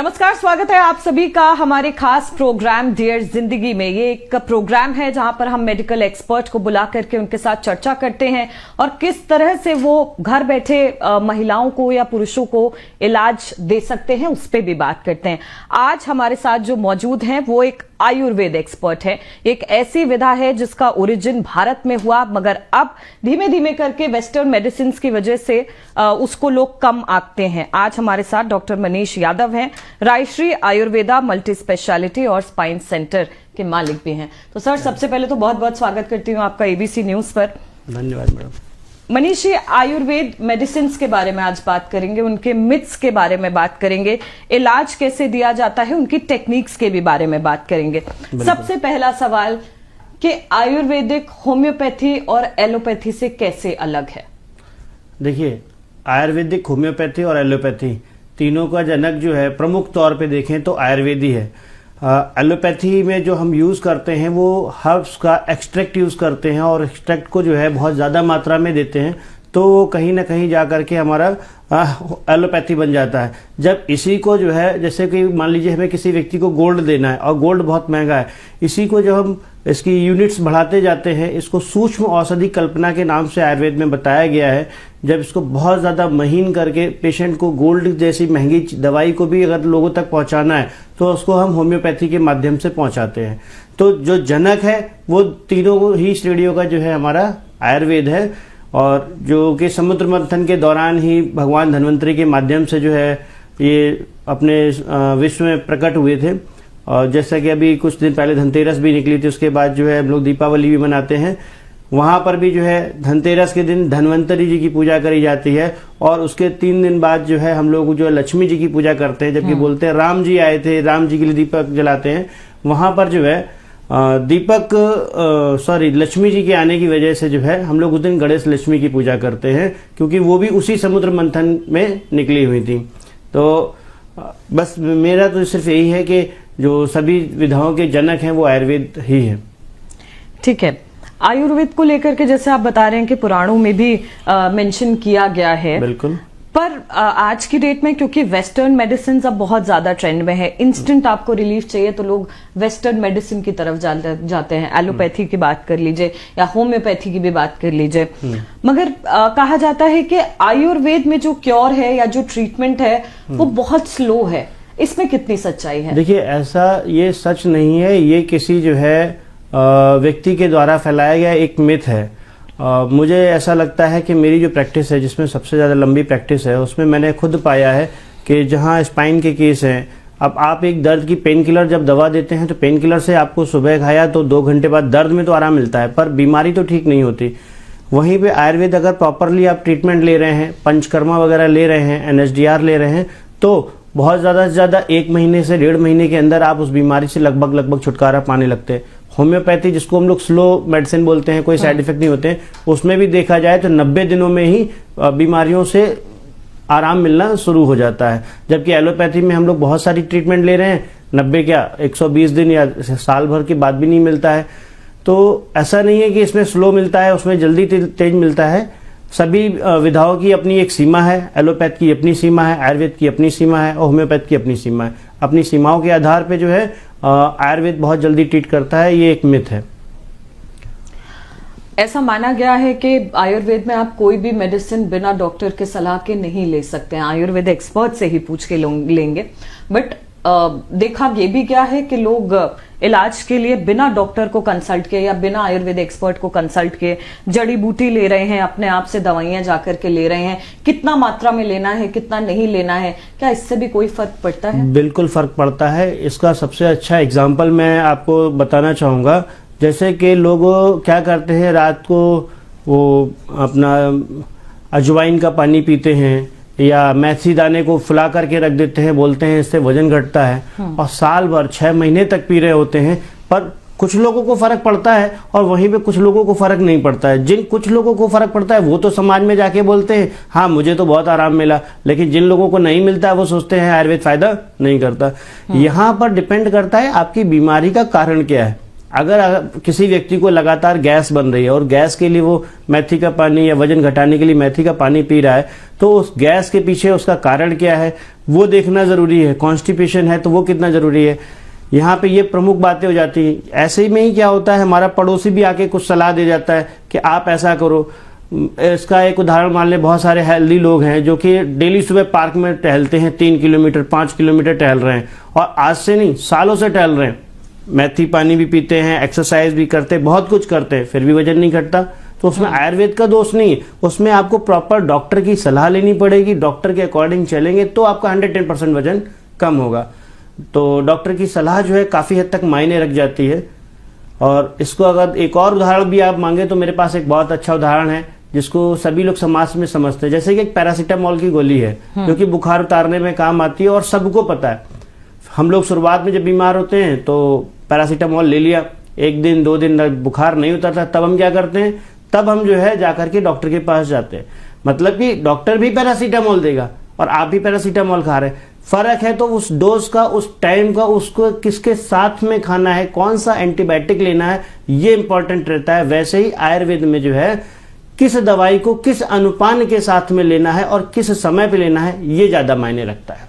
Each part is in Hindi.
नमस्कार, स्वागत है आप सभी का हमारे खास प्रोग्राम डियर जिंदगी में। ये एक प्रोग्राम है जहां पर हम मेडिकल एक्सपर्ट को बुला करके उनके साथ चर्चा करते हैं और किस तरह से वो घर बैठे महिलाओं को या पुरुषों को इलाज दे सकते हैं, उस पर भी बात करते हैं। आज हमारे साथ जो मौजूद हैं वो एक आयुर्वेद एक्सपर्ट है। एक ऐसी विधा है जिसका ओरिजिन भारत में हुआ, मगर अब धीमे धीमे करके वेस्टर्न मेडिसिन की वजह से उसको लोग कम आंकते हैं। आज हमारे साथ डॉक्टर मनीष यादव हैं, रायश्री आयुर्वेदा मल्टी स्पेशलिटी और स्पाइन सेंटर के मालिक भी हैं। तो सर, सबसे पहले तो बहुत बहुत स्वागत करती हूँ आपका एबीसी न्यूज पर। धन्यवाद मैडम। मनीष, ये आयुर्वेद मेडिसिन के बारे में आज बात करेंगे, उनके मिथ्स के बारे में बात करेंगे, इलाज कैसे दिया जाता है उनकी टेक्निक्स के भी बारे में बात करेंगे। सबसे पहला सवाल कि आयुर्वेदिक होम्योपैथी और एलोपैथी से कैसे अलग है? देखिए, आयुर्वेदिक, होम्योपैथी और एलोपैथी तीनों का जनक जो है प्रमुख तौर पे देखें तो आयुर्वेद ही है। एलोपैथी में जो हम यूज़ करते हैं वो हर्ब्स का एक्सट्रैक्ट यूज़ करते हैं और एक्सट्रैक्ट को जो है बहुत ज़्यादा मात्रा में देते हैं, तो कहीं ना कहीं जा करके हमारा एलोपैथी बन जाता है। जब इसी को जो है, जैसे कि मान लीजिए हमें किसी व्यक्ति को गोल्ड देना है और गोल्ड बहुत महंगा है, इसी को जब हम इसकी यूनिट्स बढ़ाते जाते हैं, इसको सूक्ष्म औषधि कल्पना के नाम से आयुर्वेद में बताया गया है। जब इसको बहुत ज़्यादा महीन करके पेशेंट को गोल्ड जैसी महंगी दवाई को भी अगर लोगों तक पहुंचाना है तो उसको हम होम्योपैथी के माध्यम से पहुंचाते हैं। तो जो जनक है वो तीनों ही श्रेणियों का जो है हमारा आयुर्वेद है, और जो कि समुद्र मंथन के दौरान ही भगवान धन्वंतरी के माध्यम से जो है ये अपने विश्व में प्रकट हुए थे। और जैसा कि अभी कुछ दिन पहले धनतेरस भी निकली थी, उसके बाद जो है हम लोग दीपावली भी मनाते हैं। वहाँ पर भी जो है धनतेरस के दिन धन्वंतरी जी की पूजा करी जाती है और उसके 3 दिन बाद जो है हम लोग जो है लक्ष्मी जी की पूजा करते हैं। जबकि बोलते हैं राम जी आए थे, राम जी के लिए दीपक जलाते हैं। वहाँ पर जो है लक्ष्मी जी के आने की वजह से जो है हम लोग उस दिन गणेश लक्ष्मी की पूजा करते हैं, क्योंकि वो भी उसी समुद्र मंथन में निकली हुई थी। तो बस मेरा तो सिर्फ यही है कि जो सभी विधाओं के जनक हैं वो आयुर्वेद ही है। ठीक है, आयुर्वेद को लेकर के जैसे आप बता रहे हैं कि पुराणों में भी मेंशन किया गया है, बिल्कुल, पर आज की डेट में क्योंकि वेस्टर्न मेडिसिन अब बहुत ज्यादा ट्रेंड में है, इंस्टेंट आपको रिलीफ चाहिए तो लोग वेस्टर्न मेडिसिन की तरफ जाते हैं। एलोपैथी की बात कर लीजिए या होम्योपैथी की भी बात कर लीजिए, मगर कहा जाता है कि आयुर्वेद में जो क्योर है या जो ट्रीटमेंट है वो बहुत स्लो है। इसमें कितनी सच्चाई है? देखिए, ऐसा ये सच नहीं है, ये किसी जो है व्यक्ति के द्वारा फैलाया गया एक मिथ है। मुझे ऐसा लगता है कि मेरी जो प्रैक्टिस है, जिसमें सबसे ज़्यादा लंबी प्रैक्टिस है, उसमें मैंने खुद पाया है कि जहाँ स्पाइन के केस हैं, अब आप एक दर्द की पेन किलर जब दवा देते हैं तो पेन किलर से आपको सुबह खाया तो 2 घंटे बाद दर्द में तो आराम मिलता है, पर बीमारी तो ठीक नहीं होती। वहीं पे आयुर्वेद अगर प्रॉपरली आप ट्रीटमेंट ले रहे हैं, पंचकर्मा वगैरह ले रहे हैं, NSDR ले रहे हैं, तो बहुत ज़्यादा से ज़्यादा 1 महीने से 1.5 महीने के अंदर आप उस बीमारी से लगभग छुटकारा पाने लगते हैं। होम्योपैथी, जिसको हम लोग स्लो मेडिसिन बोलते हैं, कोई साइड इफेक्ट नहीं होते हैं, उसमें भी देखा जाए तो 90 दिनों में ही बीमारियों से आराम मिलना शुरू हो जाता है। जबकि एलोपैथी में हम लोग बहुत सारी ट्रीटमेंट ले रहे हैं, 90 क्या 120 दिन या साल भर के बाद भी नहीं मिलता है। तो ऐसा नहीं है कि इसमें स्लो मिलता है, उसमें जल्दी तेज मिलता है। सभी विधाओं की अपनी एक सीमा है, एलोपैथ की अपनी सीमा है, आयुर्वेद की अपनी सीमा है और होम्योपैथ की अपनी सीमा है। अपनी सीमाओं के आधार पे जो है आयुर्वेद बहुत जल्दी ट्रीट करता है, ये एक मिथ है। ऐसा माना गया है कि आयुर्वेद में आप कोई भी मेडिसिन बिना डॉक्टर के सलाह के नहीं ले सकते हैं, आयुर्वेद एक्सपर्ट से ही पूछ के लेंगे। बट देखा ये भी गया है कि लोग इलाज के लिए बिना डॉक्टर को कंसल्ट किए या बिना आयुर्वेद एक्सपर्ट को कंसल्ट किए जड़ी बूटी ले रहे हैं, अपने आप से दवाइयां जाकर के ले रहे हैं। कितना मात्रा में लेना है, कितना नहीं लेना है, क्या इससे भी कोई फर्क पड़ता है? बिल्कुल फर्क पड़ता है। इसका सबसे अच्छा एग्जाम्पल मैं आपको बताना चाहूँगा। जैसे कि लोग क्या करते हैं, रात को वो अपना अजवाइन का पानी पीते हैं या मेथी दाने को फुला करके रख देते हैं, बोलते हैं इससे वजन घटता है, और साल भर 6 महीने तक पी रहे होते हैं। पर कुछ लोगों को फर्क पड़ता है और वहीं पे कुछ लोगों को फर्क नहीं पड़ता है। जिन कुछ लोगों को फर्क पड़ता है वो तो समाज में जाके बोलते हैं हाँ मुझे तो बहुत आराम मिला, लेकिन जिन लोगों को नहीं मिलता है वो सोचते हैं आयुर्वेद फायदा नहीं करता। यहाँ पर डिपेंड करता है आपकी बीमारी का कारण क्या है। अगर किसी व्यक्ति को लगातार गैस बन रही है और गैस के लिए वो मेथी का पानी या वजन घटाने के लिए मेथी का पानी पी रहा है, तो उस गैस के पीछे उसका कारण क्या है, वो देखना ज़रूरी है। कॉन्स्टिपेशन है तो वो कितना ज़रूरी है, यहाँ पे ये प्रमुख बातें हो जाती हैं। ऐसे में ही क्या होता है, हमारा पड़ोसी भी आके कुछ सलाह दे जाता है कि आप ऐसा करो। इसका एक उदाहरण मान लें, बहुत सारे हेल्दी लोग हैं जो कि डेली सुबह पार्क में टहलते हैं, 3 किलोमीटर 5 किलोमीटर टहल रहे हैं, और आज से नहीं सालों से टहल रहे हैं, मेथी पानी भी पीते हैं, एक्सरसाइज भी करते हैं, बहुत कुछ करते हैं, फिर भी वजन नहीं घटता। तो उसमें आयुर्वेद का दोष नहीं है, उसमें आपको प्रॉपर डॉक्टर की सलाह लेनी पड़ेगी। डॉक्टर के अकॉर्डिंग चलेंगे तो आपका 110% वजन कम होगा। तो डॉक्टर की सलाह जो है काफ़ी हद तक मायने रख जाती है। और इसको अगर एक और उदाहरण भी आप मांगे तो मेरे पास एक बहुत अच्छा उदाहरण है जिसको सभी लोग समाज में समझते हैं। जैसे कि एक पैरासीटामोल की गोली है जो कि बुखार उतारने में काम आती है और सबको पता है। हम लोग शुरुआत में जब बीमार होते हैं तो पैरासीटामोल ले लिया, 1 दिन 2 दिन बुखार नहीं उतरता, तब हम क्या करते हैं, तब हम जो है जाकर के डॉक्टर के पास जाते हैं। मतलब कि डॉक्टर भी पैरासीटामोल देगा और आप भी पैरासीटामोल खा रहे हैं। फर्क है तो उस डोज का, उस टाइम का, उसको किसके साथ में खाना है, कौन सा एंटीबायोटिक लेना है, ये इंपॉर्टेंट रहता है। वैसे ही आयुर्वेद में जो है किस दवाई को किस अनुपान के साथ में लेना है और किस समय पे लेना है, ये ज्यादा मायने रखता है।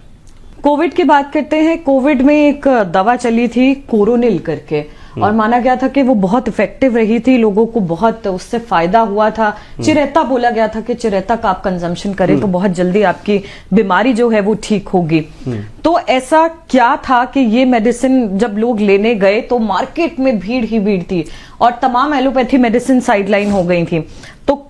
कोविड की बात करते हैं। कोविड में एक दवा चली थी कोरोनिल करके, और माना गया था कि वो बहुत इफेक्टिव रही थी, लोगों को बहुत उससे फायदा हुआ था। चिरेता बोला गया था कि चिरेता का आप कंजम्पशन करें तो बहुत जल्दी आपकी बीमारी जो है वो ठीक होगी। तो ऐसा क्या था कि ये मेडिसिन जब लोग लेने गए तो मार्केट में भीड़ ही भीड़ थी और तमाम एलोपैथी मेडिसिन साइडलाइन हो गई थी। तो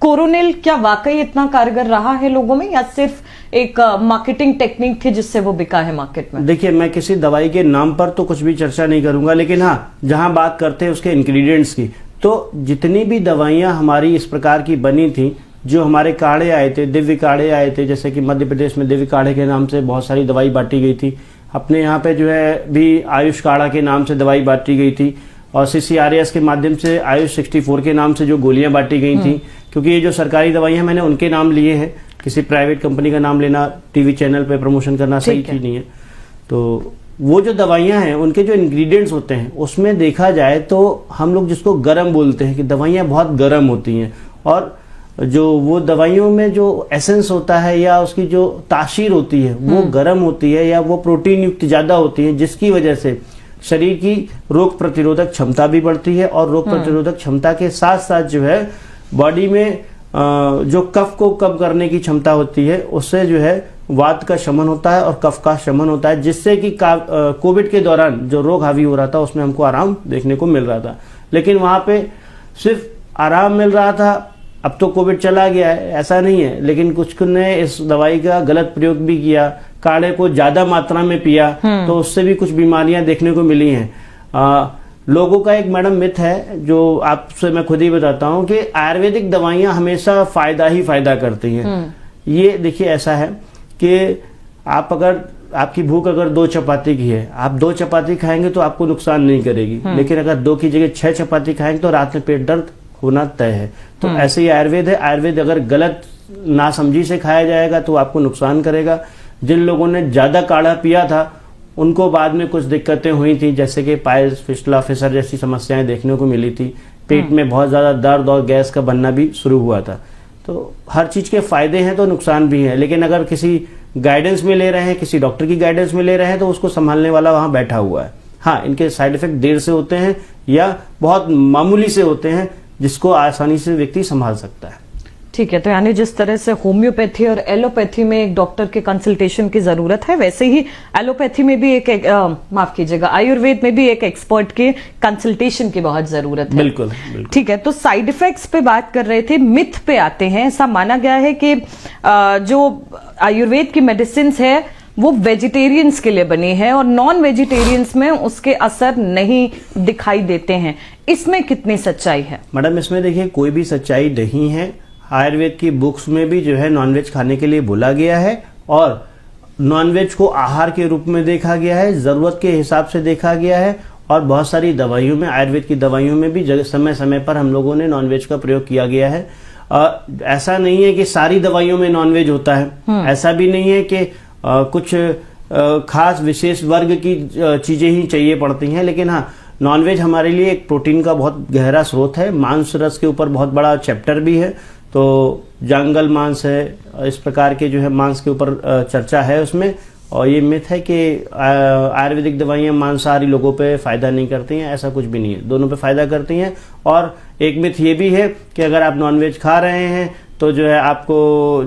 कोरोनिल क्या वाकई इतना कारगर रहा है लोगों में, या सिर्फ एक मार्केटिंग टेक्निक थी जिससे वो बिका है मार्केट में? देखिए, मैं किसी दवाई के नाम पर तो कुछ भी चर्चा नहीं करूंगा, लेकिन हाँ, जहां बात करते हैं उसके इंग्रेडिएंट्स की, तो जितनी भी दवाइयां हमारी इस प्रकार की बनी थी, जो हमारे काढ़े आए थे, दिव्य काढ़े आए थे, जैसे कि मध्य प्रदेश में दिव्य काढ़े के नाम से बहुत सारी दवाई बांटी गई थी। अपने यहाँ पे जो है भी आयुष काढ़ा के नाम से दवाई बांटी गई थी, और CCRS के माध्यम से आयुष 64 के नाम से जो गोलियां बांटी गई थी। क्योंकि ये जो सरकारी दवाइयां मैंने उनके नाम लिए हैं, किसी प्राइवेट कंपनी का नाम लेना टीवी चैनल पे प्रमोशन करना सही चीज नहीं है। तो वो जो दवाइयां हैं उनके जो इंग्रेडिएंट्स होते हैं उसमें देखा जाए तो हम लोग जिसको गरम बोलते हैं कि दवाइयां बहुत गरम होती हैं, और जो वो दवाइयों में जो एसेंस होता है या उसकी जो तासीर होती है वो गरम होती है, या वो प्रोटीन युक्त ज्यादा होती है, जिसकी वजह से शरीर की रोग प्रतिरोधक क्षमता भी बढ़ती है। और रोग प्रतिरोधक क्षमता के साथ साथ जो है बॉडी में जो कफ को कम करने की क्षमता होती है, उससे जो है वात का शमन होता है और कफ का शमन होता है, जिससे कि कोविड के दौरान जो रोग हावी हो रहा था उसमें हमको आराम देखने को मिल रहा था। लेकिन वहां पे सिर्फ आराम मिल रहा था, अब तो कोविड चला गया है ऐसा नहीं है, लेकिन कुछ ने इस दवाई का गलत प्रयोग भी किया, काढ़े को ज्यादा मात्रा में पिया, तो उससे भी कुछ बीमारियां देखने को मिली हैं। लोगों का एक मैडम मिथ है जो आपसे मैं खुद ही बताता हूं कि आयुर्वेदिक दवाइयां हमेशा फायदा ही फायदा करती हैं। ये देखिए, ऐसा है कि आप अगर आपकी भूख अगर 2 चपाती की है, आप 2 चपाती खाएंगे तो आपको नुकसान नहीं करेगी, लेकिन अगर 2 की जगह 6 चपाती खाएंगे तो रात में पेट दर्द होना तय है। तो ऐसे ही आयुर्वेद है, आयुर्वेद अगर गलत नासमझी से खाया जाएगा तो आपको नुकसान करेगा। जिन लोगों ने ज्यादा काढ़ा पिया था उनको बाद में कुछ दिक्कतें हुई थी, जैसे कि पाइल्स, फिस्टुला, फिशर जैसी समस्याएं देखने को मिली थी, पेट में बहुत ज्यादा दर्द और गैस का बनना भी शुरू हुआ था। तो हर चीज के फायदे हैं तो नुकसान भी है, लेकिन अगर किसी गाइडेंस में ले रहे हैं, किसी डॉक्टर की गाइडेंस में ले रहे हैं तो उसको संभालने वाला वहां बैठा हुआ है। हाँ, इनके साइड इफेक्ट देर से होते हैं या बहुत मामूली से होते हैं, जिसको आसानी से व्यक्ति संभाल सकता है। ठीक है, तो यानी जिस तरह से होम्योपैथी और एलोपैथी में एक डॉक्टर के कंसल्टेशन की जरूरत है, वैसे ही एलोपैथी में भी माफ कीजिएगा, आयुर्वेद में भी एक एक्सपर्ट के कंसल्टेशन की बहुत जरूरत है। बिल्कुल। ठीक है, तो साइड इफेक्ट्स पे बात कर रहे थे, मिथ पे आते हैं। ऐसा माना गया है कि जो आयुर्वेद की मेडिसिन है वो वेजिटेरियंस के लिए बनी है और नॉन वेजिटेरियंस में उसके असर नहीं दिखाई देते हैं। इसमें कितनी सच्चाई है? मैडम, इसमें देखिए कोई भी सच्चाई नहीं है। आयुर्वेद की बुक्स में भी जो है नॉनवेज खाने के लिए बोला गया है, और नॉनवेज को आहार के रूप में देखा गया है, जरूरत के हिसाब से देखा गया है। और बहुत सारी दवाइयों में, आयुर्वेद की दवाइयों में भी समय समय पर हम लोगों ने नॉनवेज का प्रयोग किया गया है। ऐसा नहीं है कि सारी दवाइयों में नॉनवेज होता है, ऐसा भी नहीं है कि कुछ खास विशेष वर्ग की चीजें ही चाहिए पड़ती हैं, लेकिन हाँ, नॉनवेज हमारे लिए एक प्रोटीन का बहुत गहरा स्रोत है। मांस रस के ऊपर बहुत बड़ा चैप्टर भी है, तो जंगल मांस है, इस प्रकार के जो है मांस के ऊपर चर्चा है उसमें। और ये मिथ है कि आयुर्वेदिक दवाइयाँ मांसाहारी लोगों पे फ़ायदा नहीं करती हैं, ऐसा कुछ भी नहीं है, दोनों पे फ़ायदा करती हैं। और एक मिथ ये भी है कि अगर आप नॉनवेज खा रहे हैं तो जो है आपको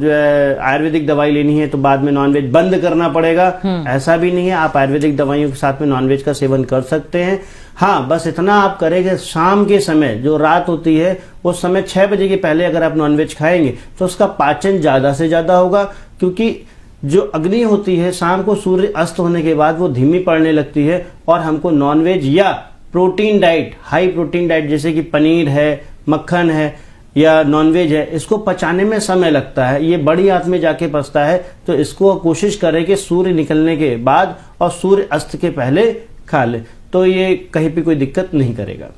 जो है आयुर्वेदिक दवाई लेनी है तो बाद में नॉनवेज बंद करना पड़ेगा, ऐसा भी नहीं है। आप आयुर्वेदिक दवाइयों के साथ में नॉनवेज का सेवन कर सकते हैं। हाँ, बस इतना आप करें कि शाम के समय जो रात होती है उस समय 6 बजे के पहले अगर आप नॉनवेज खाएंगे तो उसका पाचन ज़्यादा से ज़्यादा होगा, क्योंकि जो अग्नि होती है शाम को सूर्य अस्त होने के बाद वो धीमी पड़ने लगती है और हमको नॉनवेज या protein diet, high protein diet जैसे कि पनीर है, मक्खन है या नॉनवेज है, इसको पचाने में समय लगता है, ये बड़ी आंत में जाके पचता है। तो इसको कोशिश करें कि सूर्य निकलने के बाद और सूर्य अस्त के पहले खा ले, तो ये कहीं भी कोई दिक्कत नहीं करेगा।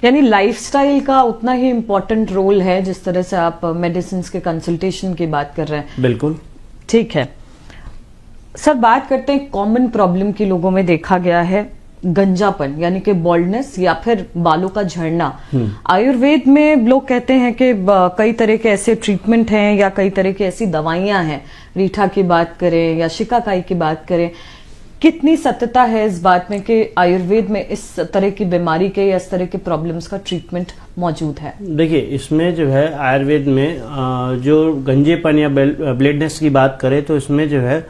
यानी लाइफस्टाइल का उतना ही इम्पोर्टेंट रोल है जिस तरह से आप मेडिसिन के कंसल्टेशन की बात कर रहे हैं। बिल्कुल ठीक है सर, बात करते हैं कॉमन प्रॉब्लम की लोगों में देखा गया है गंजापन, यानी कि बॉल्डनेस या फिर बालों का झड़ना। आयुर्वेद में लोग कहते हैं कि कई तरह के ऐसे ट्रीटमेंट हैं या कई तरह की ऐसी दवाइयां हैं, रीठा की बात करें या शिकाकाई की बात करें, कितनी सत्यता है इस बात में कि आयुर्वेद में इस तरह की बीमारी के या इस तरह के प्रॉब्लम्स का ट्रीटमेंट मौजूद है? देखिए, इसमें जो है आयुर्वेद में जो गंजेपन या ब्लेडनेस की बात करें तो इसमें जो है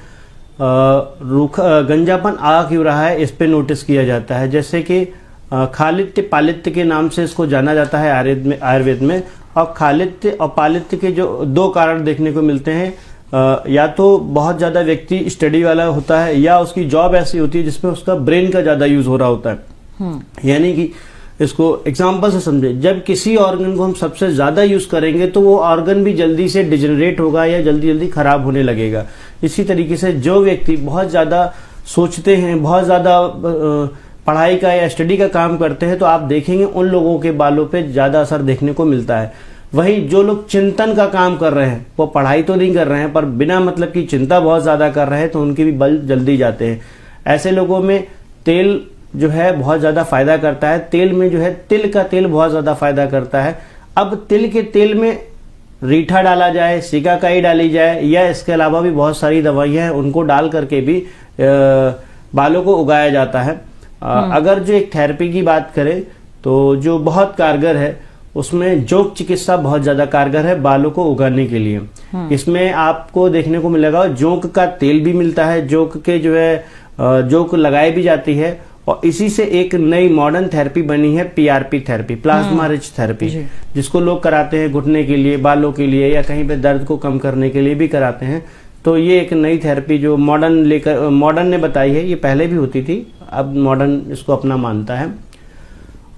गंजापन आ क्यों रहा है इस पे नोटिस किया जाता है। जैसे कि खालित्य पालित्य के नाम से इसको जाना जाता है आयुर्वेद में। और खालित्य और पालित्य के जो 2 कारण देखने को मिलते हैं, या तो बहुत ज्यादा व्यक्ति स्टडी वाला होता है या उसकी जॉब ऐसी होती है जिसमें उसका ब्रेन का ज्यादा यूज हो रहा होता है। यानी कि इसको एग्जाम्पल से समझे, जब किसी ऑर्गन को हम सबसे ज्यादा यूज करेंगे तो वो ऑर्गन भी जल्दी से डिजेनरेट होगा या जल्दी जल्दी खराब होने लगेगा। इसी तरीके से जो व्यक्ति बहुत ज्यादा सोचते हैं, बहुत ज्यादा पढ़ाई का या स्टडी का काम करते हैं, तो आप देखेंगे उन लोगों के बालों पे ज्यादा असर देखने को मिलता है। वहीं जो लोग चिंतन का काम कर रहे हैं, वो पढ़ाई तो नहीं कर रहे हैं पर बिना मतलब की चिंता बहुत ज्यादा कर रहे हैं, तो उनके भी बाल जल्दी जाते हैं। ऐसे लोगों में तेल जो है बहुत ज्यादा फायदा करता है। तेल में जो है तिल का तेल बहुत ज्यादा फायदा करता है। अब तिल के तेल में रीठा डाला जाए, सिकाकाई डाली जाए या इसके अलावा भी बहुत सारी दवाइयां हैं, उनको डाल करके भी बालों को उगाया जाता है। अगर जो एक थेरेपी की बात करें तो जो बहुत कारगर है उसमें जोक चिकित्सा बहुत ज्यादा कारगर है बालों को उगाने के लिए। इसमें आपको देखने को मिलेगा जोंक का तेल भी मिलता है, जोंक के जो है जोंक लगाई भी जाती है। और इसी से एक नई मॉडर्न थेरेपी बनी है PRP therapy, plasma rich therapy, जिसको लोग कराते हैं घुटने के लिए, बालों के लिए या कहीं पे दर्द को कम करने के लिए भी कराते हैं। तो ये एक नई थेरेपी जो मॉडर्न ने बताई है, ये पहले भी होती थी, अब मॉडर्न इसको अपना मानता है।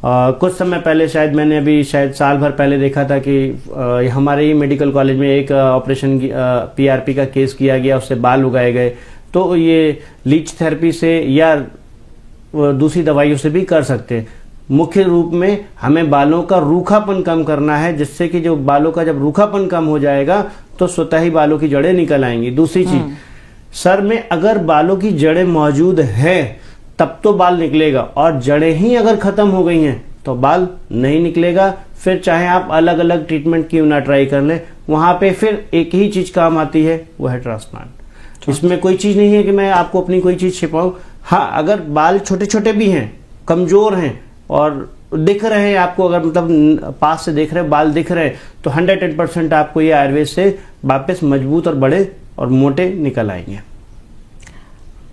कुछ समय पहले शायद साल भर पहले देखा था कि हमारे ही मेडिकल कॉलेज में एक ऑपरेशन पीआरपी का केस किया गया, उससे बाल उगाए गए। तो ये लीच थेरेपी से या दूसरी दवाइयों से भी कर सकते हैं। मुख्य रूप में हमें बालों का रूखापन कम करना है, जिससे कि जो बालों का जब रूखापन कम हो जाएगा तो स्वतः ही बालों की जड़ें निकल आएंगी। दूसरी चीज, सर में अगर बालों की जड़ें मौजूद है तब तो बाल निकलेगा, और जड़ें ही अगर खत्म हो गई हैं तो बाल नहीं निकलेगा। फिर चाहे आप अलग अलग ट्रीटमेंट क्यों ना ट्राई कर लें, वहां पे फिर एक ही चीज काम आती है, वो है ट्रांसप्लांट। इसमें कोई चीज नहीं है कि मैं आपको अपनी कोई चीज छिपाऊं। हाँ, अगर बाल छोटे छोटे भी हैं, कमजोर हैं और दिख रहे हैं आपको, अगर मतलब पास से देख रहे हैं बाल दिख रहे हैं, तो 110% आपको ये आयुर्वेद से वापस मजबूत और बड़े और मोटे निकल आएंगे।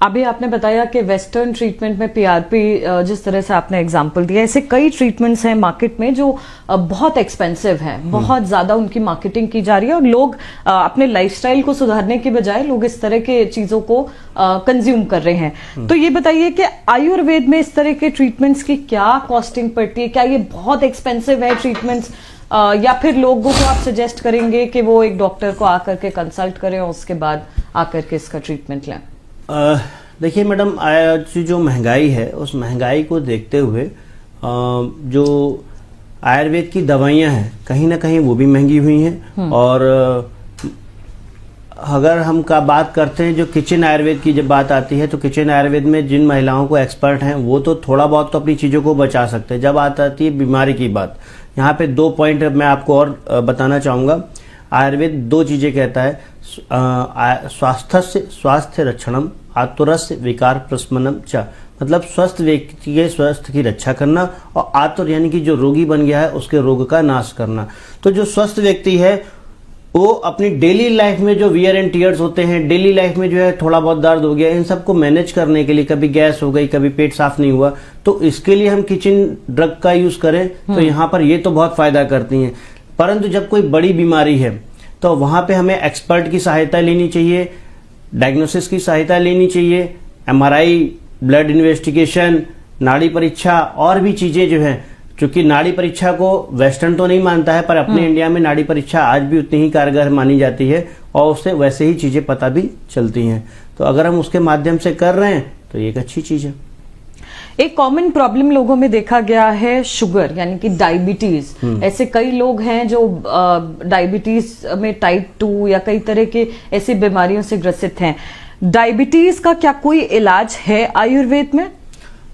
अभी आपने बताया कि वेस्टर्न ट्रीटमेंट में पीआरपी, जिस तरह से आपने एग्जांपल दिया, ऐसे कई ट्रीटमेंट्स हैं मार्केट में जो बहुत एक्सपेंसिव हैं, बहुत ज्यादा उनकी मार्केटिंग की जा रही है और लोग अपने लाइफस्टाइल को सुधारने की बजाय लोग इस तरह के चीजों को कंज्यूम कर रहे हैं। तो ये बताइए कि आयुर्वेद में इस तरह के ट्रीटमेंट्स की क्या कॉस्टिंग पड़ती है? क्या ये बहुत एक्सपेंसिव है ट्रीटमेंट्स, या फिर लोगों को आप सजेस्ट करेंगे कि वो एक डॉक्टर को आकर के कंसल्ट करें और उसके बाद आकर के इसका ट्रीटमेंट लें? देखिए मैडम, जो महंगाई है उस महंगाई को देखते हुए जो आयुर्वेद की दवाइयां हैं कहीं ना कहीं वो भी महंगी हुई हैं। और अगर हम का बात करते हैं जो किचन आयुर्वेद की जब बात आती है, तो किचन आयुर्वेद में जिन महिलाओं को एक्सपर्ट हैं वो तो थोड़ा बहुत तो अपनी चीज़ों को बचा सकते हैं। जब आती है बीमारी की बात, यहाँ पे 2 पॉइंट मैं आपको और बताना चाहूँगा। आयुर्वेद 2 चीज़ें कहता है, स्वास्थ्य रक्षणम आतुरस्य विकार प्रशमनम च, मतलब स्वस्थ व्यक्ति के स्वास्थ्य की रक्षा करना, और आतुर यानी कि जो रोगी बन गया है उसके रोग का नाश करना। तो जो स्वस्थ व्यक्ति है वो अपनी डेली लाइफ में जो वियर एंड टीयर्स होते हैं, डेली लाइफ में जो है थोड़ा बहुत दर्द हो गया, इन सबको मैनेज करने के लिए, कभी गैस हो गई, कभी पेट साफ नहीं हुआ, तो इसके लिए हम किचन ड्रग का यूज करें तो यहाँ पर ये तो बहुत फायदा करती हैं। परंतु जब कोई बड़ी बीमारी है तो वहां पे हमें एक्सपर्ट की सहायता लेनी चाहिए, डायग्नोसिस की सहायता लेनी चाहिए, MRI, ब्लड इन्वेस्टिगेशन, नाड़ी परीक्षा और भी चीजें जो है, क्योंकि नाड़ी परीक्षा को वेस्टर्न तो नहीं मानता है पर अपने इंडिया में नाड़ी परीक्षा आज भी उतनी ही कारगर मानी जाती है और उससे वैसे ही चीजें पता भी चलती हैं। तो अगर हम उसके माध्यम से कर रहे हैं तो ये एक अच्छी चीज है। एक कॉमन प्रॉब्लम लोगों में देखा गया है शुगर यानी कि डायबिटीज। ऐसे कई लोग हैं जो डायबिटीज में टाइप 2 या कई तरह के ऐसी बीमारियों से ग्रसित हैं। डायबिटीज का क्या कोई इलाज है आयुर्वेद में?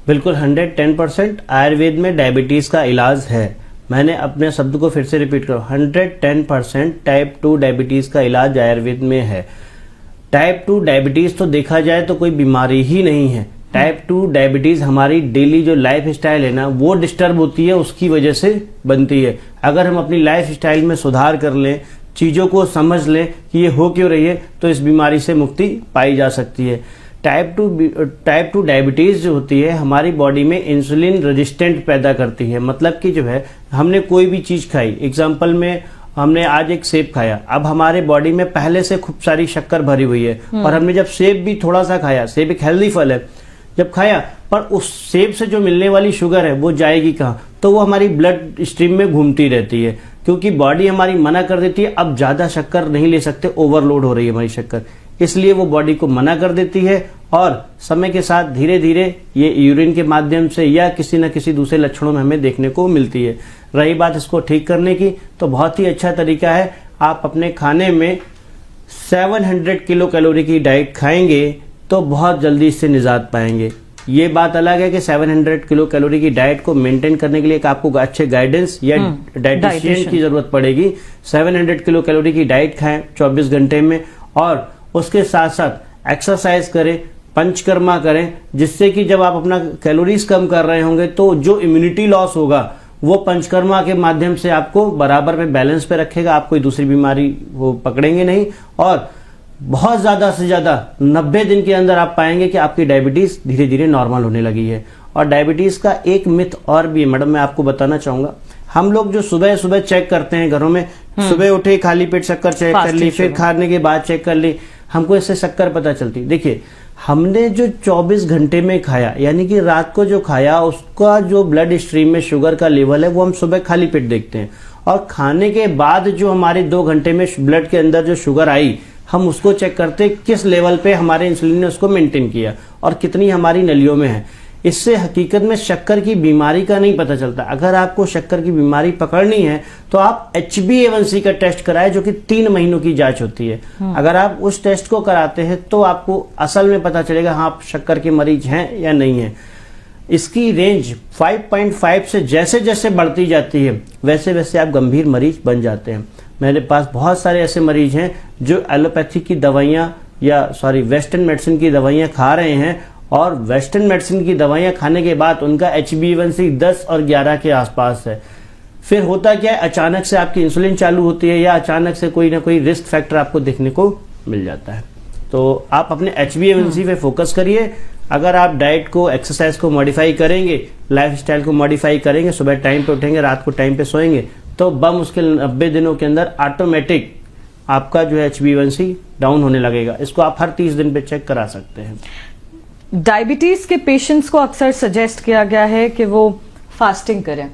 बिल्कुल 110% आयुर्वेद में डायबिटीज का इलाज है। मैंने अपने शब्द को फिर से रिपीट करूं, 110% टाइप 2 डायबिटीज का इलाज आयुर्वेद में है। टाइप 2 डायबिटीज तो देखा जाए तो कोई बीमारी ही नहीं है। टाइप 2 डायबिटीज हमारी डेली जो लाइफ स्टाइल है ना वो डिस्टर्ब होती है, उसकी वजह से बनती है। अगर हम अपनी लाइफ स्टाइल में सुधार कर लें, चीजों को समझ लें कि ये हो क्यों रही है, तो इस बीमारी से मुक्ति पाई जा सकती है। टाइप 2 डायबिटीज जो होती है हमारी बॉडी में इंसुलिन रेजिस्टेंट पैदा करती है। मतलब कि जो है हमने कोई भी चीज खाई, एग्जाम्पल में हमने आज एक सेब खाया, अब हमारे बॉडी में पहले से खूब सारी शक्कर भरी हुई है और हमने जब सेब भी थोड़ा सा खाया, सेब एक हेल्दी फल है, जब खाया पर उस सेब से जो मिलने वाली शुगर है वो जाएगी कहाँ? तो वो हमारी ब्लड स्ट्रीम में घूमती रहती है, क्योंकि बॉडी हमारी मना कर देती है अब ज्यादा शक्कर नहीं ले सकते, ओवरलोड हो रही है हमारी शक्कर, इसलिए वो बॉडी को मना कर देती है और समय के साथ धीरे धीरे ये यूरिन के माध्यम से या किसी न किसी दूसरे लक्षणों में हमें देखने को मिलती है। रही बात इसको ठीक करने की, तो बहुत ही अच्छा तरीका है, आप अपने खाने में 700 किलो कैलोरी की डाइट खाएंगे तो बहुत जल्दी इससे निजात पाएंगे। ये बात अलग है कि 700 किलो कैलोरी की डाइट को मेंटेन करने के लिए आपको अच्छे गाइडेंस या डाइटिशियन की जरूरत पड़ेगी। 700 किलो कैलोरी की डाइट खाएं 24 घंटे में और उसके साथ साथ एक्सरसाइज करें, पंचकर्मा करें, जिससे कि जब आप अपना कैलोरीज कम कर रहे होंगे तो जो इम्यूनिटी लॉस होगा वो पंचकर्मा के माध्यम से आपको बराबर में बैलेंस पे रखेगा, आप कोई दूसरी बीमारी वो पकड़ेंगे नहीं और बहुत ज्यादा से ज्यादा 90 दिन के अंदर आप पाएंगे कि आपकी डायबिटीज धीरे धीरे नॉर्मल होने लगी है। और डायबिटीज का एक मिथ और भी है मैडम, मैं आपको बताना चाहूंगा। हम लोग जो सुबह सुबह चेक करते हैं घरों में, सुबह उठे खाली पेट शक्कर चेक कर ली, फिर खाने के बाद चेक कर ली, हमको इससे शक्कर पता चलती। देखिए हमने जो 24 घंटे में खाया यानी कि रात को जो खाया उसका जो ब्लड स्ट्रीम में शुगर का लेवल है वो हम सुबह खाली पेट देखते हैं, और खाने के बाद जो हमारे 2 घंटे में ब्लड के अंदर जो शुगर आई हम उसको चेक करते किस लेवल पे हमारे इंसुलिन ने उसको मेंटेन किया और कितनी हमारी नलियों में है। इससे हकीकत में शक्कर की बीमारी का नहीं पता चलता। अगर आपको शक्कर की बीमारी पकड़नी है तो आप HbA1c का टेस्ट कराएं, जो कि 3 महीनों की जांच होती है। अगर आप उस टेस्ट को कराते हैं तो आपको असल में पता चलेगा हाँ आप शक्कर के मरीज हैं या नहीं है। इसकी रेंज 5.5 से जैसे जैसे बढ़ती जाती है वैसे वैसे आप गंभीर मरीज बन जाते हैं। मेरे पास बहुत सारे ऐसे मरीज हैं जो एलोपैथी की दवाइयाँ वेस्टर्न मेडिसिन की दवाइयाँ खा रहे हैं और वेस्टर्न मेडिसिन की दवाइयाँ खाने के बाद उनका HbA1c 10 और 11 के आसपास है। फिर होता क्या है, अचानक से आपकी इंसुलिन चालू होती है या अचानक से कोई ना कोई रिस्क फैक्टर आपको देखने को मिल जाता है। तो आप अपने HbA1c पे फोकस करिए। अगर आप डाइट को, एक्सरसाइज को मॉडिफाई करेंगे, लाइफ स्टाइल को मॉडिफाई करेंगे, सुबह टाइम पे उठेंगे, रात को टाइम पे सोएंगे, तो बमुश्किल 90 दिनों के अंदर ऑटोमेटिक आपका जो है HbA1c डाउन होने लगेगा। इसको आप हर 30 दिन पे चेक करा सकते हैं। डायबिटीज के पेशेंट्स को अक्सर सजेस्ट किया गया है कि वो फास्टिंग करें,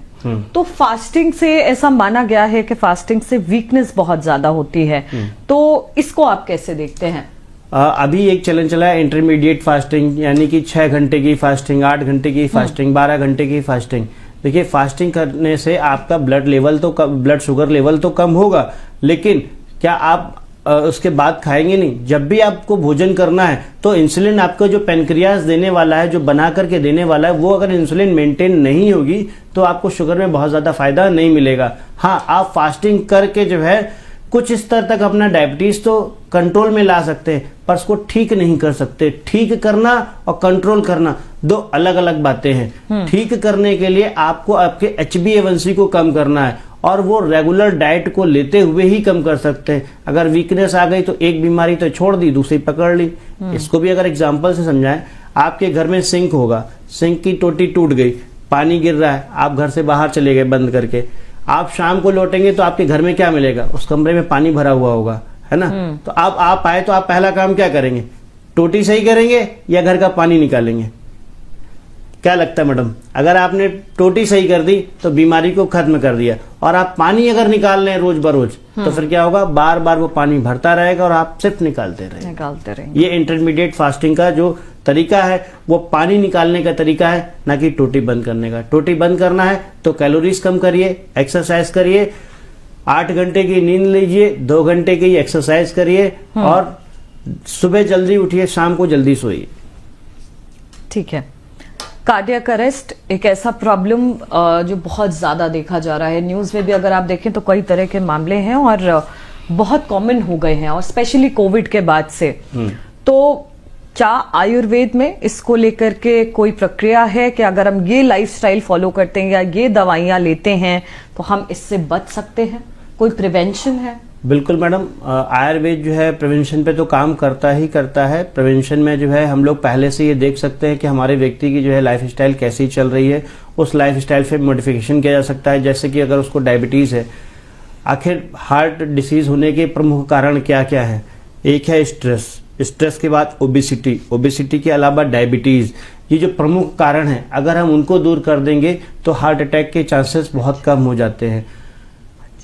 तो फास्टिंग से ऐसा माना गया है कि फास्टिंग से वीकनेस बहुत ज्यादा होती है, तो इसको आप कैसे देखते हैं? अभी एक चलन चला है इंटरमीडिएट फास्टिंग, यानी कि 6 घंटे की फास्टिंग, 8 घंटे की फास्टिंग, 12 घंटे की फास्टिंग। देखिए फास्टिंग करने से आपका ब्लड शुगर लेवल तो कम होगा, लेकिन क्या आप उसके बाद खाएंगे नहीं। जब भी आपको भोजन करना है तो इंसुलिन आपको जो पेनक्रियास देने वाला है, जो बना करके देने वाला है, वो अगर इंसुलिन मेंटेन नहीं होगी तो आपको शुगर में बहुत ज़्यादा फायदा नहीं मिलेगा। हाँ, आप फास्टिंग करके जो है कुछ स्तर तक अपना डायबिटीज तो कंट्रोल में ला सकते हैं, पर उसको ठीक नहीं कर सकते। ठीक करना और कंट्रोल करना दो अलग अलग बातें हैं। ठीक करने के लिए आपको आपके HbA1c को कम करना है, और वो रेगुलर डाइट को लेते हुए ही कम कर सकते हैं। अगर वीकनेस आ गई तो एक बीमारी तो छोड़ दी, दूसरी पकड़ ली। इसको भी अगर एग्जांपल से समझाएं, आपके घर में सिंक होगा, सिंक की टोटी टूट गई, पानी गिर रहा है, आप घर से बाहर चले गए बंद करके, आप शाम को लौटेंगे तो आपके घर में क्या मिलेगा? उस कमरे में पानी भरा हुआ होगा, है ना? तो आप आए तो आप पहला काम क्या करेंगे? टोटी सही करेंगे या घर का पानी निकालेंगे? क्या लगता है मैडम? अगर आपने टोटी सही कर दी तो बीमारी को खत्म कर दिया, और आप पानी अगर निकाल लें रोज बरोज तो फिर क्या होगा? बार बार वो पानी भरता रहेगा और आप सिर्फ निकालते रहेंगे। ये इंटरमीडिएट फास्टिंग का जो तरीका है वो पानी निकालने का तरीका है, ना कि टोटी बंद करने का। टोटी बंद करना है तो कैलोरीज कम करिए, एक्सरसाइज करिए, 8 घंटे की नींद लीजिए, 2 घंटे की एक्सरसाइज करिए, और सुबह जल्दी उठिए, शाम को जल्दी सोइए। ठीक है। कार्डियक अरेस्ट एक ऐसा प्रॉब्लम जो बहुत ज्यादा देखा जा रहा है, न्यूज में भी अगर आप देखें तो कई तरह के मामले हैं और बहुत कॉमन हो गए हैं, और स्पेशली कोविड के बाद से। तो क्या आयुर्वेद में इसको लेकर के कोई प्रक्रिया है कि अगर हम ये लाइफस्टाइल फॉलो करते हैं या ये दवाइयां लेते हैं तो हम इससे बच सकते हैं? कोई प्रिवेंशन है? बिल्कुल मैडम, आयुर्वेद जो है प्रिवेंशन पे तो काम करता ही करता है। प्रिवेंशन में जो है हम लोग पहले से ये देख सकते हैं कि हमारे व्यक्ति की जो है लाइफस्टाइल कैसी चल रही है, उस लाइफस्टाइल पे मॉडिफिकेशन किया जा सकता है। जैसे कि अगर उसको डायबिटीज़ है, आखिर हार्ट डिसीज होने के प्रमुख कारण क्या क्या है? एक है स्ट्रेस, स्ट्रेस के बाद ओबेसिटी, ओबेसिटी के अलावा डायबिटीज़। ये जो प्रमुख कारण है, अगर हम उनको दूर कर देंगे तो हार्ट अटैक के चांसेस बहुत कम हो जाते हैं।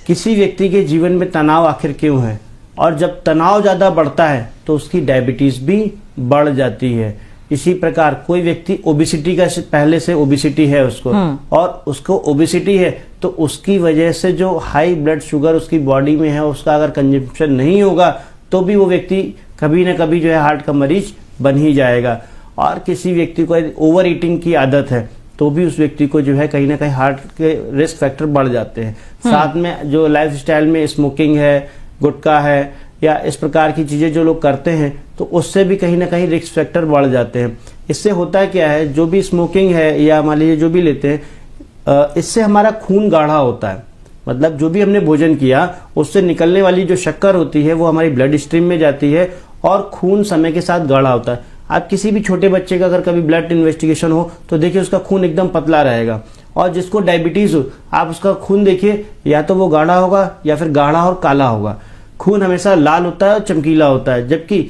किसी व्यक्ति के जीवन में तनाव आखिर क्यों है? और जब तनाव ज़्यादा बढ़ता है तो उसकी डायबिटीज़ भी बढ़ जाती है। इसी प्रकार कोई व्यक्ति ओबेसिटी का, पहले से ओबेसिटी है उसको, और उसको ओबेसिटी है तो उसकी वजह से जो हाई ब्लड शुगर उसकी बॉडी में है, उसका अगर कंजम्पशन नहीं होगा तो भी वो व्यक्ति कभी ना कभी जो है हार्ट का मरीज बन ही जाएगा। और किसी व्यक्ति को ओवर ईटिंग की आदत है तो भी उस व्यक्ति को जो है कहीं ना कहीं हार्ट के रिस्क फैक्टर बढ़ जाते हैं। साथ में जो लाइफ स्टाइल में स्मोकिंग है, गुटखा है, या इस प्रकार की चीजें जो लोग करते हैं तो उससे भी कहीं ना कहीं रिस्क फैक्टर बढ़ जाते हैं। इससे होता क्या है, जो भी स्मोकिंग है या मान लीजिए जो भी लेते हैं, इससे हमारा खून गाढ़ा होता है। मतलब जो भी हमने भोजन किया उससे निकलने वाली जो शक्कर होती है वो हमारी ब्लड स्ट्रीम में जाती है और खून समय के साथ गाढ़ा होता है। आप किसी भी छोटे बच्चे का अगर कभी ब्लड इन्वेस्टिगेशन हो तो देखिए उसका खून एकदम पतला रहेगा, और जिसको डायबिटीज हो आप उसका खून देखिए, या तो वो गाढ़ा होगा या फिर गाढ़ा और काला होगा। खून हमेशा लाल होता है और चमकीला होता है, जबकि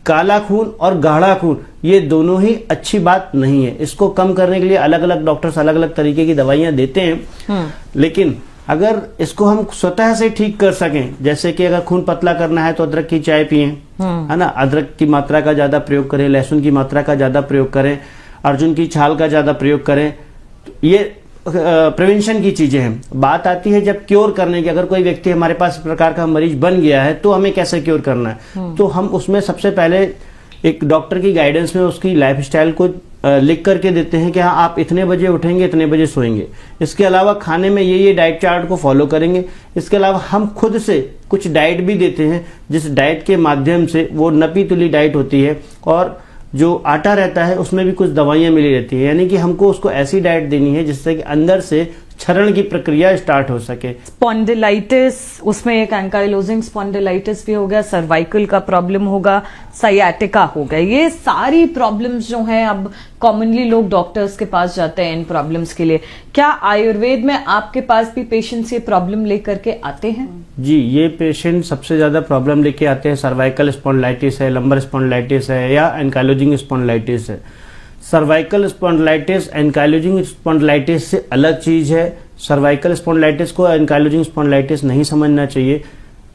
काला खून और गाढ़ा खून ये दोनों ही अच्छी बात नहीं है। इसको कम करने के लिए अलग अलग डॉक्टर्स अलग अलग तरीके की दवाइयां देते हैं, लेकिन अगर इसको हम स्वतः से ठीक कर सकें, जैसे कि अगर खून पतला करना है तो अदरक की चाय पिए, है ना, अदरक की मात्रा का ज्यादा प्रयोग करें, लहसुन की मात्रा का ज्यादा प्रयोग करें, अर्जुन की छाल का ज्यादा प्रयोग करें। ये प्रिवेंशन की चीजें हैं। बात आती है जब क्योर करने की, अगर कोई व्यक्ति हमारे पास इस प्रकार का मरीज बन गया है तो हमें कैसे क्योर करना है, तो हम उसमें सबसे पहले एक डॉक्टर की गाइडेंस में उसकी लाइफस्टाइल को लिख करके देते हैं कि हाँ आप इतने बजे उठेंगे, इतने बजे सोएंगे। इसके अलावा खाने में ये डाइट चार्ट को फॉलो करेंगे। इसके अलावा हम खुद से कुछ डाइट भी देते हैं, जिस डाइट के माध्यम से वो नपी तुली डाइट होती है, और जो आटा रहता है उसमें भी कुछ दवाइयां मिली रहती है। यानी कि हमको उसको ऐसी डाइट देनी है जिससे कि अंदर से क्षरण की प्रक्रिया स्टार्ट हो सके। स्पॉन्डिलाइटिस, उसमें एक एंकाइलोजिंग स्पॉन्डिलाइटिस भी हो गया, सर्वाइकल का प्रॉब्लम होगा, साइयाटिका हो गया। ये सारी प्रॉब्लम्स जो हैं अब कॉमनली लोग डॉक्टर्स के पास जाते हैं इन प्रॉब्लम्स के लिए। क्या आयुर्वेद में आपके पास भी पेशेंट्स ये प्रॉब्लम लेकर के आते हैं? जी, ये पेशेंट सबसे ज्यादा प्रॉब्लम लेके आते हैं। सर्वाइकल स्पॉन्डिलाइटिस है, लंबर स्पॉन्डिलाइटिस है, या एंकाइलोजिंग स्पॉन्डिलाइटिस है। सर्वाइकल स्पॉन्डिलाइटिस एंकाइलोजिंग स्पॉन्डिलाइटिस से अलग चीज है। सर्वाइकल स्पॉन्डिलाइटिस को एंकाइलोजिंग स्पॉन्डिलाइटिस नहीं समझना चाहिए।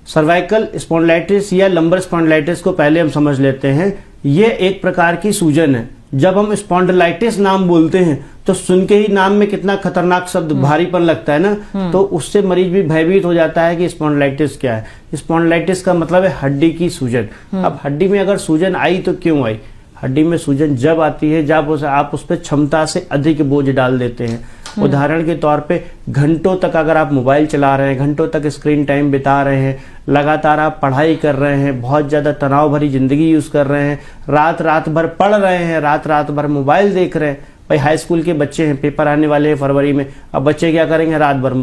सर्वाइकल स्पॉन्डिलाइटिस या लंबर स्पॉन्डिलाइटिस को पहले हम समझ लेते हैं। ये एक प्रकार की सूजन है जब हम स्पॉन्डिलाइटिस नाम बोलते हैं तो सुन के ही नाम में कितना खतरनाक शब्द भारीपन लगता है ना, तो उससे मरीज भी भयभीत हो जाता है कि स्पॉन्डिलाइटिस क्या है। स्पॉन्डिलाइटिस का मतलब है हड्डी की सूजन। अब हड्डी में अगर सूजन आई तो क्यों आई? हड्डी में सूजन जब आती है जब आप उस पर क्षमता से अधिक बोझ डाल देते हैं। उदाहरण के तौर पे घंटों तक अगर आप मोबाइल चला रहे हैं, घंटों तक स्क्रीन टाइम बिता रहे हैं, लगातार आप पढ़ाई कर रहे हैं, बहुत ज़्यादा तनाव भरी जिंदगी यूज़ कर रहे हैं, रात भर पढ़ रहे हैं, रात भर मोबाइल देख रहे हैं। भाई हाई स्कूल के बच्चे हैं, पेपर आने वाले हैं फरवरी में, अब बच्चे क्या करेंगे? रात भर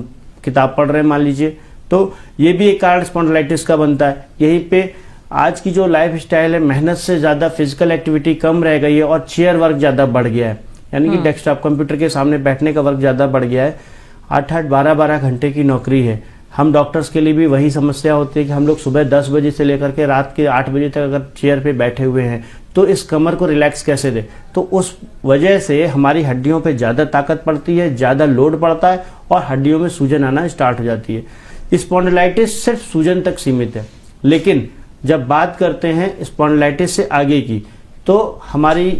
किताब पढ़ रहे हैं मान लीजिए, तो ये भी एक कारण स्पॉन्डिलाइटिस का बनता है। यहीं पे आज की जो लाइफ स्टाइल है, मेहनत से ज़्यादा फिजिकल एक्टिविटी कम रह गई है और चेयर वर्क ज़्यादा बढ़ गया है, यानी कि डेस्कटॉप कंप्यूटर के सामने बैठने का वर्क ज़्यादा बढ़ गया है। 8-8, 12-12 घंटे की नौकरी है। हम डॉक्टर्स के लिए भी वही समस्या होती है कि हम लोग सुबह 10 बजे से लेकर के रात के 8 बजे तक अगर चेयर पे बैठे हुए हैं तो इस कमर को रिलैक्स कैसे दें? तो उस वजह से हमारी हड्डियों पे ज़्यादा ताकत पड़ती है, ज़्यादा लोड पड़ता है और हड्डियों में सूजन आना स्टार्ट हो जाती है। स्पॉन्डिलाइटिस सिर्फ सूजन तक सीमित है, लेकिन जब बात करते हैं स्पॉन्डिलाइटिस से आगे की तो हमारी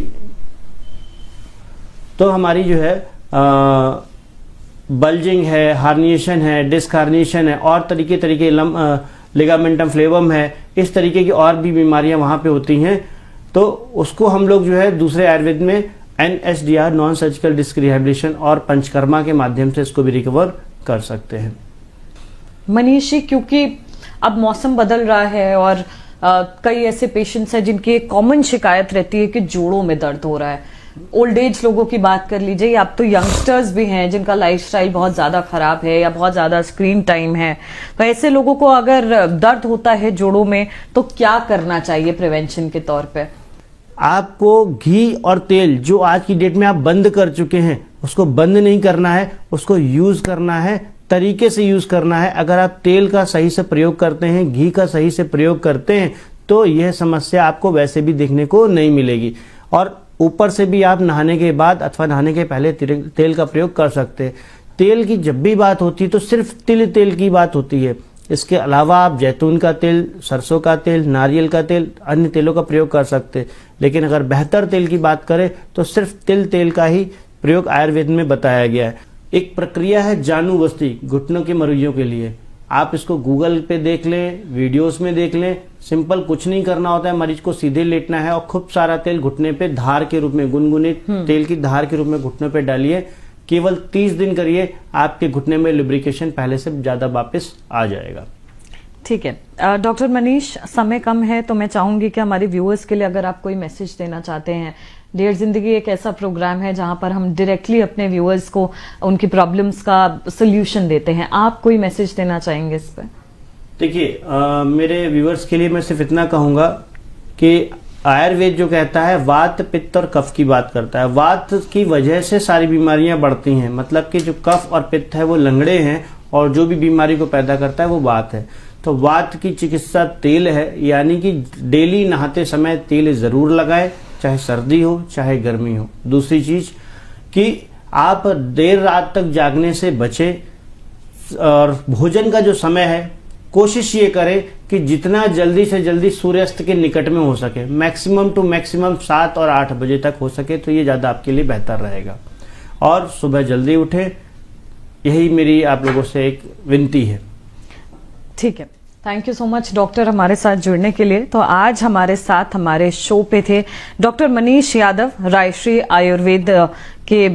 जो है बल्जिंग है, हार्निएशन है, डिस्क हार्निएशन है और तरीके लिगामेंटम फ्लेवम है, इस तरीके की और भी बीमारियां वहां पे होती हैं। तो उसको हम लोग जो है दूसरे आयुर्वेद में NSDR non surgical disc rehabilitation और पंचकर्मा के माध्यम से इसको भी रिकवर कर सकते हैं। मनीष जी, क्योंकि अब मौसम बदल रहा है और कई ऐसे पेशेंट्स हैं जिनकी एक कॉमन शिकायत रहती है कि जोड़ों में दर्द हो रहा है। ओल्ड एज लोगों की बात कर लीजिए, अब तो यंगस्टर्स भी हैं जिनका लाइफस्टाइल बहुत ज्यादा खराब है या बहुत ज्यादा स्क्रीन टाइम है, तो ऐसे लोगों को अगर दर्द होता है जोड़ों में तो क्या करना चाहिए प्रिवेंशन के तौर पे? आपको घी और तेल जो आज की डेट में आप बंद कर चुके हैं उसको बंद नहीं करना है, उसको यूज करना है, तरीके से यूज करना है। अगर आप तेल का सही से प्रयोग करते हैं, घी का सही से प्रयोग करते हैं तो यह समस्या आपको वैसे भी देखने को नहीं मिलेगी। और ऊपर से भी आप नहाने के बाद अथवा नहाने के पहले तेल का प्रयोग कर सकते हैं। तेल की जब भी बात होती है तो सिर्फ तिल तेल की बात होती है। इसके अलावा आप जैतून का तेल, सरसों का तेल, नारियल का तेल, अन्य तेलों का प्रयोग कर सकते हैं। लेकिन अगर बेहतर तेल की बात करें तो सिर्फ तिल तेल का ही प्रयोग आयुर्वेद में बताया गया है। एक प्रक्रिया है जानू बस्ती घुटनों के मरीजों के लिए। आप इसको गूगल पे देख लें, वीडियोस में देख लें। सिंपल कुछ नहीं करना होता है, मरीज को सीधे लेटना है और खूब सारा तेल घुटने पे धार के रूप में, गुनगुने तेल की धार के रूप में घुटनों पे डालिए। केवल 30 दिन करिए, आपके घुटने में लुब्रिकेशन पहले से ज्यादा वापस आ जाएगा। ठीक है डॉक्टर मनीष, समय कम है तो मैं चाहूंगी कि हमारे व्यूअर्स के लिए अगर आप कोई मैसेज देना चाहते हैं। डियर जिंदगी एक ऐसा प्रोग्राम है जहां पर हम डायरेक्टली अपने व्यूअर्स को उनकी प्रॉब्लम्स का सोल्यूशन देते हैं, आप कोई मैसेज देना चाहेंगे इस पर? देखिए, मेरे व्यूअर्स के लिए मैं सिर्फ इतना कहूंगा कि आयुर्वेद जो कहता है वात, पित्त और कफ की बात करता है। वात की वजह से सारी बीमारियां बढ़ती हैं, मतलब कि जो कफ और पित्त है वो लंगड़े हैं और जो भी बीमारी को पैदा करता है वो वात है। तो वात की चिकित्सा तेल है, यानी कि डेली नहाते समय तेल जरूर लगाएं, चाहे सर्दी हो चाहे गर्मी हो। दूसरी चीज कि आप देर रात तक जागने से बचें और भोजन का जो समय है कोशिश ये करें कि जितना जल्दी से जल्दी सूर्यास्त के निकट में हो सके, मैक्सिमम टू मैक्सिमम 7 और 8 बजे तक हो सके तो ये ज्यादा आपके लिए बेहतर रहेगा। और सुबह जल्दी उठें, यही मेरी आप लोगों से एक विनती है। ठीक है, thank you so much doctor हमारे साथ जुड़ने के लिए। तो आज हमारे साथ हमारे शो पे थे डॉक्टर मनीष यादव, रायश्री आयुर्वेद के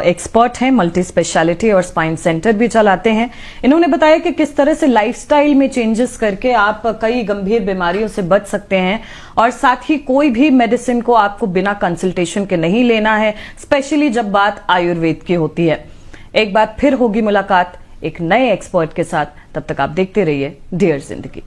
एक्सपर्ट हैं, मल्टी स्पेशलिटी और स्पाइन सेंटर भी चलाते हैं। इन्होंने बताया कि किस तरह से लाइफस्टाइल में चेंजेस करके आप कई गंभीर बीमारियों से बच सकते हैं और साथ ही कोई भी मेडिसिन को आपको बिना कंसल्टेशन के नहीं लेना है, स्पेशली जब बात आयुर्वेद की होती है। एक बार फिर होगी मुलाकात एक नए एक्सपर्ट के साथ, तब तक आप देखते रहिए डियर जिंदगी।